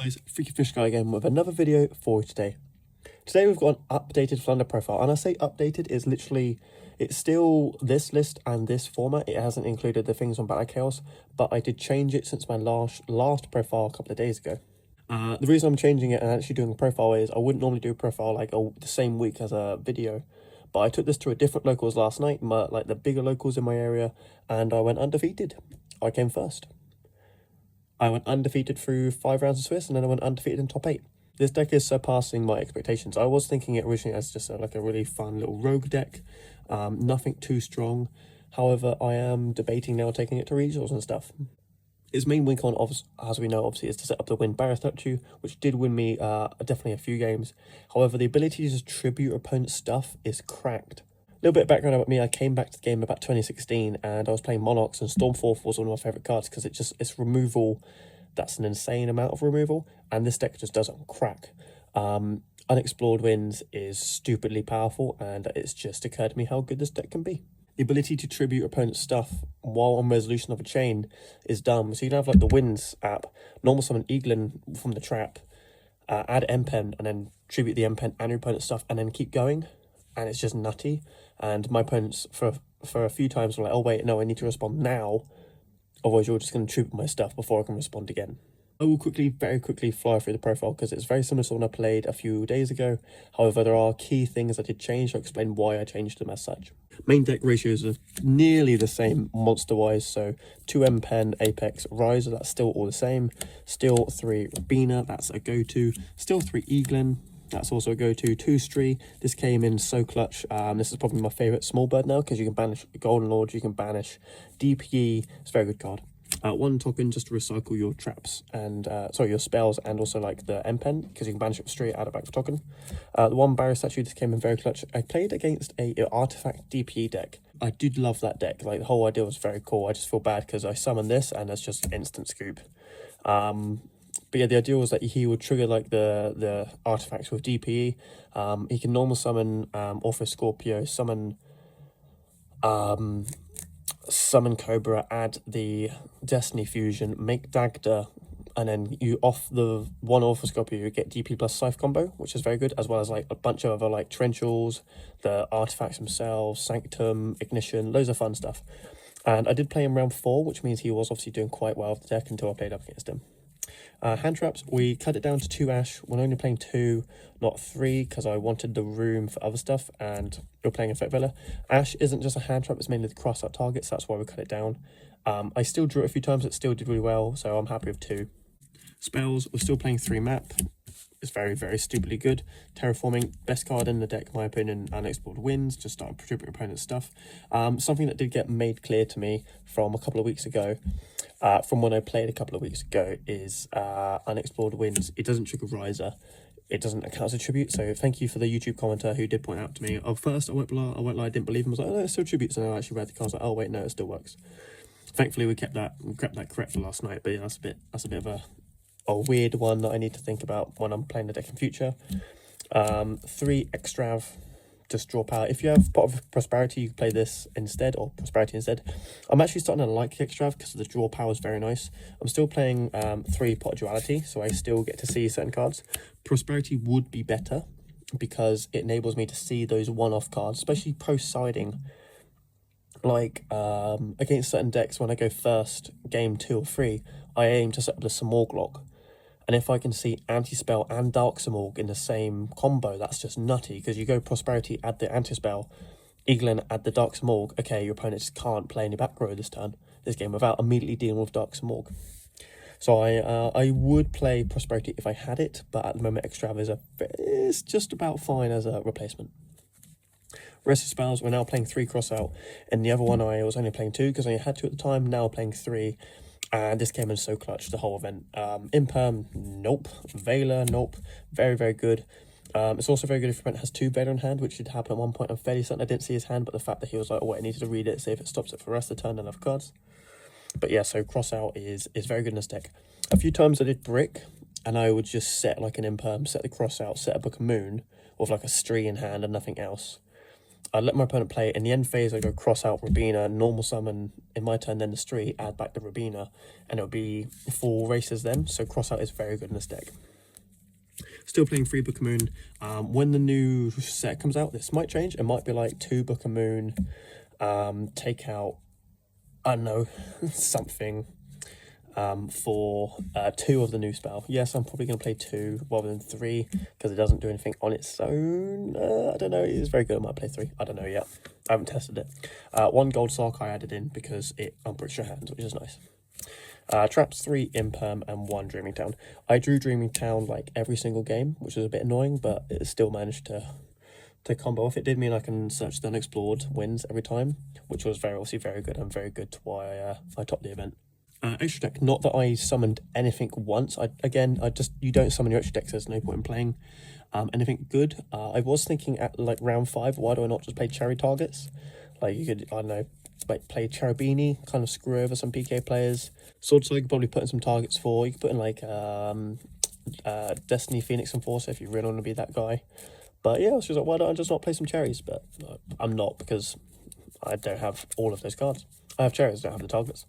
Guys, Freaky Fish Guy again with another video for you today. Today we've got an updated Flounder profile, and I say updated is literally, it's still this list and this format. It hasn't included the things on Battle Chaos, but I did change it since my last profile a couple of days ago. The reason I'm changing it and actually doing a profile is I wouldn't normally do a profile like the same week as a video, but I took this to a different locals last night, like the bigger locals in my area, and I went undefeated. I came first. I went undefeated through 5 rounds of Swiss, and then I went undefeated in top 8. This deck is surpassing my expectations. I was thinking it originally as just like a really fun little rogue deck, nothing too strong. However, I am debating now taking it to regionals and stuff. Its main win con, as we know, obviously, is to set up the Wind Barrier statue, which did win me definitely a few games. However, the ability to just tribute opponent's stuff is cracked. A little bit of background about me: I came back to the game about 2016, and I was playing Monarchs, and Stormforth was one of my favourite cards because it's removal. That's an insane amount of removal, and this deck just does it on crack. Unexplored Winds is stupidly powerful, and it's just occurred to me how good this deck can be. The ability to tribute opponent's stuff while on resolution of a chain is dumb. So you can have like the Winds app, normal summon Eaglin from the trap, add M-Pen, and then tribute the M-Pen and your opponent's stuff, and then keep going. And it's just nutty. And my opponents for a few times were like, oh wait, no, I need to respond now, otherwise you're just going to tribute my stuff before I can respond again. I will very quickly fly through the profile because it's very similar to one I played a few days ago. However, there are key things I did change. I'll explain why I changed them as such. Main deck ratios are nearly the same monster-wise, so 2 M-Pen, Apex, Riser, that's still all the same. Still 3 Rabina, that's a go-to. Still 3 Eaglin, that's also a go-to. 2 Stree, this came in so clutch. This is probably my favourite small bird now because you can banish Golden Lord, you can banish DPE, it's a very good card. 1 token just to recycle your traps and your spells, and also like the M-Pen because you can banish it straight, add it back for token. The 1 Barrier statue, this came in very clutch. I played against a artifact DPE deck. I did love that deck. Like, the whole idea was very cool. I just feel bad because I summoned this and it's just instant scoop. But yeah, the idea was that he would trigger like the artifacts with DPE. He can normal summon Orpheus Scorpio, summon Cobra, add the Destiny Fusion, make Dagda, and then you off the 1 Orpheus Scorpio, you get DP plus Scythe combo, which is very good, as well as like a bunch of other like Trenchals, the artifacts themselves, Sanctum, Ignition, loads of fun stuff. And I did play him round 4, which means he was obviously doing quite well with the deck until I played up against him. Hand traps, we cut it down to 2 Ash. We're only playing 2, not 3, because I wanted the room for other stuff, and we're playing Effect Villa. Ash isn't just a hand trap, it's mainly the cross-out targets, so that's why we cut it down. I still drew it a few times, it still did really well, so I'm happy with 2. Spells, we're still playing 3 map. It's very, very stupidly good. Terraforming, best card in the deck, in my opinion. Unexplored Winds, just start contributing opponent's stuff. Something that did get made clear to me from a couple of weeks ago, from when I played a couple of weeks ago, is Unexplored Winds. It doesn't trigger Riser. It doesn't count as a tribute. So thank you for the YouTube commenter who did point out to me. At first, I won't lie, I didn't believe him. I was like, oh, no, it's still tributes. And I actually read the cards, like, oh wait, no, it still works. Thankfully, we kept that correct for last night. But yeah, that's a bit of a weird one that I need to think about when I'm playing the deck in future. 3 Extrav, just draw power. If you have Pot of Prosperity, you can play this instead, or Prosperity instead. I'm actually starting to like Extrav because the draw power is very nice. I'm still playing 3 Pot of Duality, so I still get to see certain cards. Prosperity would be better because it enables me to see those one-off cards, especially post-siding. Like, against certain decks, when I go first, game 2 or 3, I aim to set up the Samorg lock. And if I can see Anti-Spell and Dark Samorg in the same combo, that's just nutty, because you go Prosperity, add the Anti-Spell, Eaglin, add the Dark Samorg. Okay, your opponent just can't play any back row this game without immediately dealing with Dark Samorg. So I would play Prosperity if I had it, but at the moment Extrav is just about fine as a replacement. Rest of spells, we're now playing 3 cross-out, and the other one I was only playing 2 because I had to at the time, now playing 3. And this came in so clutch, the whole event. Imperm, nope. Veiler, nope. Very, very good. It's also very good if your opponent has 2 Veiler in hand, which did happen at one point. I'm fairly certain I didn't see his hand, but the fact that he was like, oh, wait, I needed to read it, see if it stops it for the rest of the turn and other cards. But yeah, so cross-out is very good in this deck. A few times I did Brick, and I would just set like an Imperm, set the cross-out, set a Book of Moon, with like a Stree in hand and nothing else. I'd let my opponent play. In the end phase, I'd go cross out Rabina, normal summon in my turn, then the street, add back the Rabina, and it'll be 4 races then. So cross out is very good in this deck. Still playing 3 Book of Moon. When the new set comes out, this might change. It might be like 2 Book of Moon, take out, I don't know, something for 2 of the new spell. Yes, I'm probably going to play 2 rather than 3 because it doesn't do anything on its own. I don't know. It's very good. I might play 3. I don't know yet. I haven't tested it. 1 gold sock I added in because it unbricks your hands, which is nice. Traps 3 Imperm and 1 Dreaming Town. I drew Dreaming Town like every single game, which is a bit annoying, but it still managed to combo off. It did mean I can search the unexplored wins every time, which was obviously very good and very good to why I topped the event. Extra deck, not that I summoned anything once. You don't summon your extra decks, there's no point in playing anything good. I was thinking at like round 5, why do I not just play cherry targets? Like you could, I don't know, like play Cherubini, kind of screw over some PK players. Sword so you could probably put in some targets for. You could put in like Destiny, Phoenix Enforcer if you really want to be that guy. But yeah, I was just like, why don't I just not play some cherries? But I'm not, because I don't have all of those cards. I have cherries, I don't have the targets.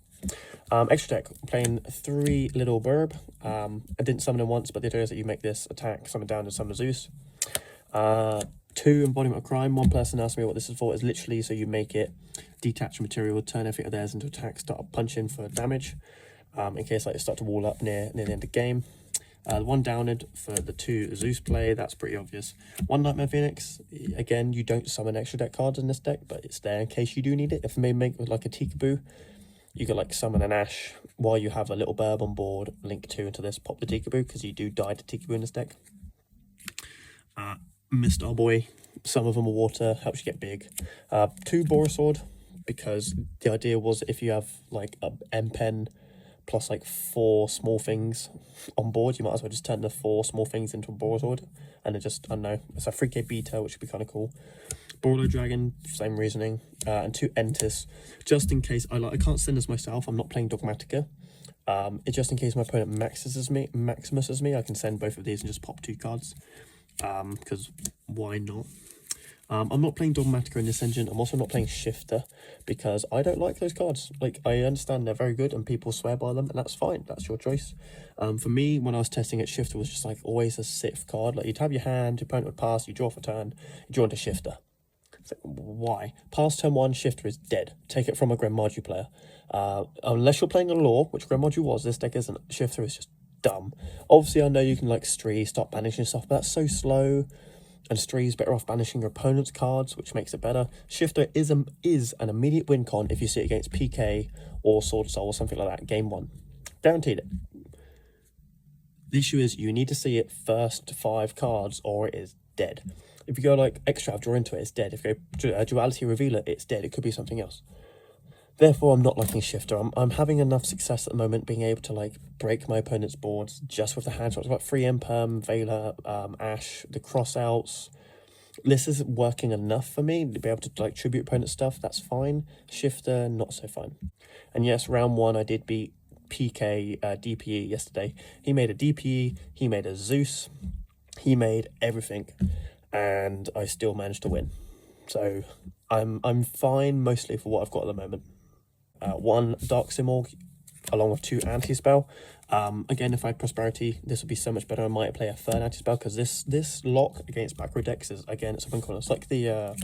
Extra deck, playing 3 Little Burb. I didn't summon him once, but the idea is that you make this attack, summon down, and summon a Zeus. 2 Embodiment of Crime. One person asked me what this is for. It's literally so you make it detach material, turn everything of theirs into attack, start punching for damage, in case like you start to wall up near the end of the game. 1 Downed for the 2 Zeus play, that's pretty obvious. 1 Nightmare Phoenix, again, you don't summon extra deck cards in this deck, but it's there in case you do need it. If they make with like a Tikaboo, you could like summon an Ash while you have a Little Burb on board, link 2 into this, pop the Tikaboo, because you do die to Tikaboo in this deck. Mr. Boy, some of them are water, helps you get big. 2 Borisword, because the idea was if you have like a M-Pen plus like 4 small things on board, you might as well just turn the 4 small things into a Borisword, and it just, I don't know, it's a 3k beta, which would be kind of cool. Borderlo Dragon, same reasoning, and 2 Entis, just in case I can't send this myself. I'm not playing Dogmatica. It's just in case my opponent Maximuses me, I can send both of these and just pop 2 cards. Because why not? I'm not playing Dogmatica in this engine. I'm also not playing Shifter because I don't like those cards. Like, I understand they're very good and people swear by them, and that's fine. That's your choice. For me, when I was testing it, Shifter was just like always a sixth card. Like, you'd have your hand, your opponent would pass, you draw for turn, you draw into Shifter. It's like, why? Past turn 1, Shifter is dead. Take it from a Grandmaju player. Unless you're playing a Law, which Grandmaju was, this deck isn't. Shifter is just dumb. Obviously, I know you can like Stree, start banishing stuff, but that's so slow. And Stree's better off banishing your opponent's cards, which makes it better. Shifter is an immediate win con if you see it against PK or Sword Soul or something like that. Game 1. Guaranteed it. The issue is you need to see it first 5 cards or it is dead. If you go like Extra, draw into it, it's dead. If you go Duality Revealer, it's dead. It could be something else. Therefore, I'm not liking Shifter. I'm having enough success at the moment being able to like break my opponent's boards just with the hand shots. I've got 3 Imperm, Veiler, Ash, the crossouts. This is working enough for me to be able to like tribute opponent stuff. That's fine. Shifter, not so fine. And yes, round 1 I did beat PK DPE yesterday. He made a DPE, he made a Zeus, he made everything, and I still managed to win. So I'm fine mostly for what I've got at the moment. 1 Dark Simorg along with 2 anti-spell. Again, if I had Prosperity, this would be so much better. I might play a 3rd anti-spell because this lock against back row decks is, again, it's a win con. It's like the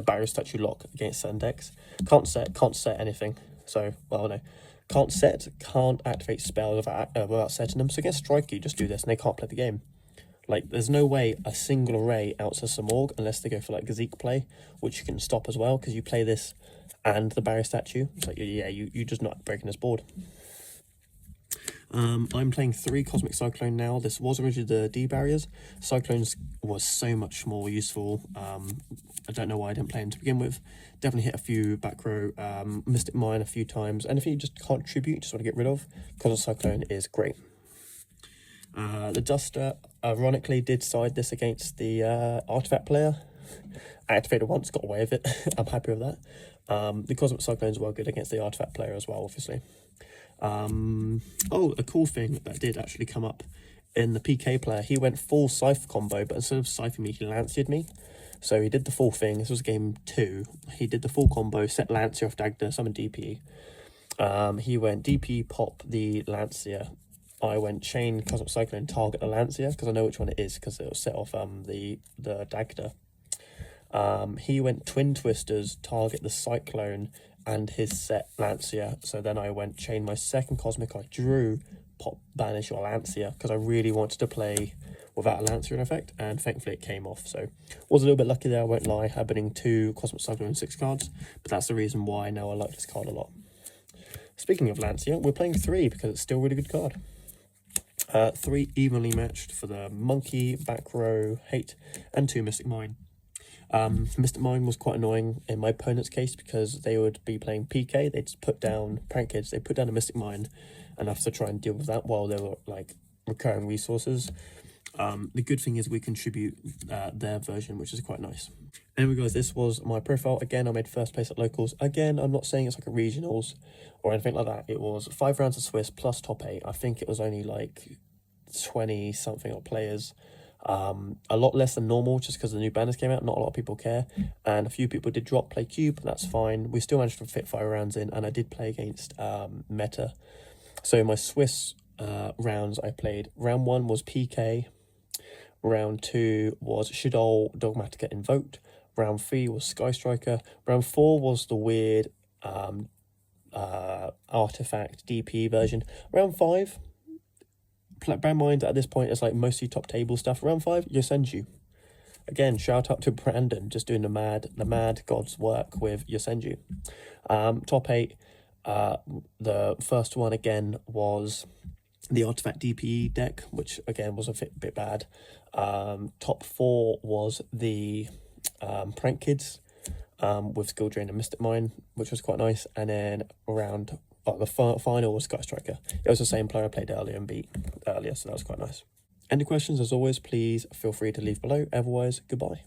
Barrier Statue lock against certain decks. Can't set anything. So, well, no. Can't activate spells without setting them. So against Strike, you just do this and they can't play the game. Like, there's no way a single array outs a Simorg unless they go for like Zeke play, which you can stop as well because you play this and the Barrier Statue. It's like, yeah, you're just not breaking this board. I'm playing 3 Cosmic Cyclone now. This was originally the D barriers. Cyclones was so much more useful. I don't know why I didn't play them to begin with. Definitely hit a few back row, Mystic Mine a few times. Anything you just can't tribute, just want to get rid of, Cosmic Cyclone is great. The Duster, ironically, did side this against the Artifact player. Activated once, got away with it. I'm happy with that. The Cosmic Cyclones were good against the Artifact player as well, obviously. Oh, a cool thing that did actually come up in the PK player. He went full Scythe combo, but instead of Scything me, he Lanced me. So he did the full thing. This was game 2. He did the full combo, set Lancia off Dagda, summon DP. He went DP, pop the Lancia. I went chain Cosmic Cyclone, target the Lancia, because I know which one it is, because it will set off the Dagda. He went Twin Twisters, target the Cyclone and his set Lancia. So then I went chain my second Cosmic, I drew, pop banish or Lancia, because I really wanted to play without a Lancia in effect, and thankfully it came off. So was a little bit lucky there, I won't lie, happening 2 Cosmic Cyclone and 6 cards, but that's the reason why now I like this card a lot. Speaking of Lancia, we're playing 3 because it's still a really good card. 3 evenly matched for the Monkey, Back Row, Hate, and 2 Mystic Mine. Mystic Mine was quite annoying in my opponent's case because they would be playing PK, they'd just put down Prank Kids, they put down a Mystic Mine and have to try and deal with that while they were like recurring resources. The good thing is we contribute their version, which is quite nice. Anyway guys, this was my profile. Again, I made first place at locals. Again, I'm not saying it's like a regionals or anything like that. It was 5 rounds of Swiss plus top 8. I think it was only like 20 something odd players. A lot less than normal just because the new banners came out. Not a lot of people care, and a few people did drop play cube. That's fine. We still managed to fit 5 rounds in, and I did play against meta. So my Swiss rounds, I played round 1 was PK, round 2 was Shadol Dogmatica Invoked, round 3 was Sky Striker, round 4 was the weird artifact DP version, round 5, bear in mind at this point it's like mostly top table stuff, round 5 Yosenju. Again, shout out to Brandon, just doing the mad god's work with Yosenju. Top 8, the first one again was the artifact DPE deck, which again was a bit bad. Top 4 was the Prank Kids with Skill Drain and Mystic Mine, which was quite nice. And then around the final was Sky Striker. It was the same player I played earlier and beat earlier, so that was quite nice. Any questions, as always, please feel free to leave below. Otherwise, goodbye.